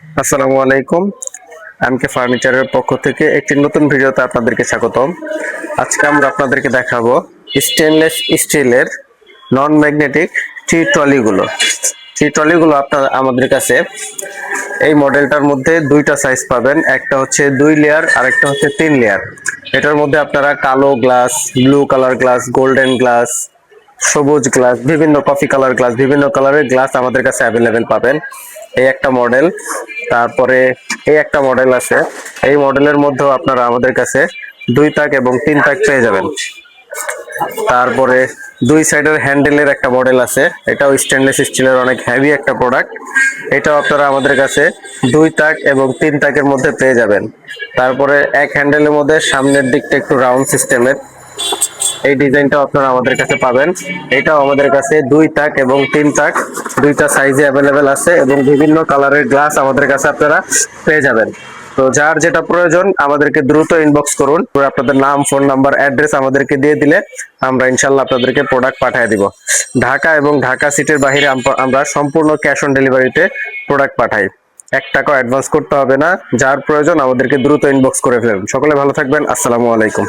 আসসালামু আলাইকুম। এমকে ফার্নিচারের পক্ষ থেকে একটি নতুন ভিডিওতে আপনাদেরকে স্বাগতম। আজকে আমরা আপনাদেরকে দেখাবো স্টেনলেস স্টিলের নন ম্যাগনেটিক টি ট্রলিগুলো আপনার আমাদের কাছে এই মডেলটার মধ্যে দুইটা সাইজ পাবেন, একটা হচ্ছে 2 লেয়ার আর একটা হচ্ছে 3 লেয়ার। এটার মধ্যে আপনারা কালো glass, blue colour glass, golden glass, সবুজ গ্লাস, বিভিন্ন কফি কালার গ্লাস, বিভিন্ন কালারের গ্লাস আমাদের কাছে অ্যাভেলেবেল পাবেন। এই একটা মডেল, তারপরে এই একটা মডেল আছে। এই মডেলের মধ্যেও আপনারা আমাদের কাছে 2 তাক এবং 3 তাক পেয়ে যাবেন। তারপরে দুই সাইডের হ্যান্ডেলের একটা মডেল আছে, এটাও স্টেনলেস স্টিলের অনেক হেভি একটা প্রোডাক্ট। এটাও আপনারা আমাদের কাছে 2 তাক এবং 3 তাকের মধ্যে পেয়ে যাবেন। তারপরে এক হ্যান্ডেলের মধ্যে সামনের দিকটা একটু রাউন্ড সিস্টেমের, এই ডিজাইনটাও আপনারা আমাদের কাছে পাবেন। এটাও আমাদের কাছে 2 তাক এবং 3 তাক দুইটা সাইজে অ্যাভেলেবেল আছে এবং বিভিন্ন কালারের গ্লাস আমাদের কাছে আপনারা পেয়ে যাবেন। তো যার যেটা প্রয়োজন আমাদেরকে দ্রুত ইনবক্স করুন, আপনাদের নাম, ফোন নাম্বার, অ্যাড্রেস আমাদেরকে দিয়ে দিলে আমরা ইনশাল্লাহ আপনাদেরকে প্রোডাক্ট পাঠিয়ে দিব। ঢাকা এবং ঢাকা সিটির বাইরে আমরা সম্পূর্ণ ক্যাশ অন ডেলিভারিতে প্রোডাক্ট পাঠাই। 1 টাকাও অ্যাডভান্স করতে হবে না। যার প্রয়োজন আমাদেরকে দ্রুত ইনবক্স করে ফেলুন। সকলে ভালো থাকবেন। আসসালামু আলাইকুম।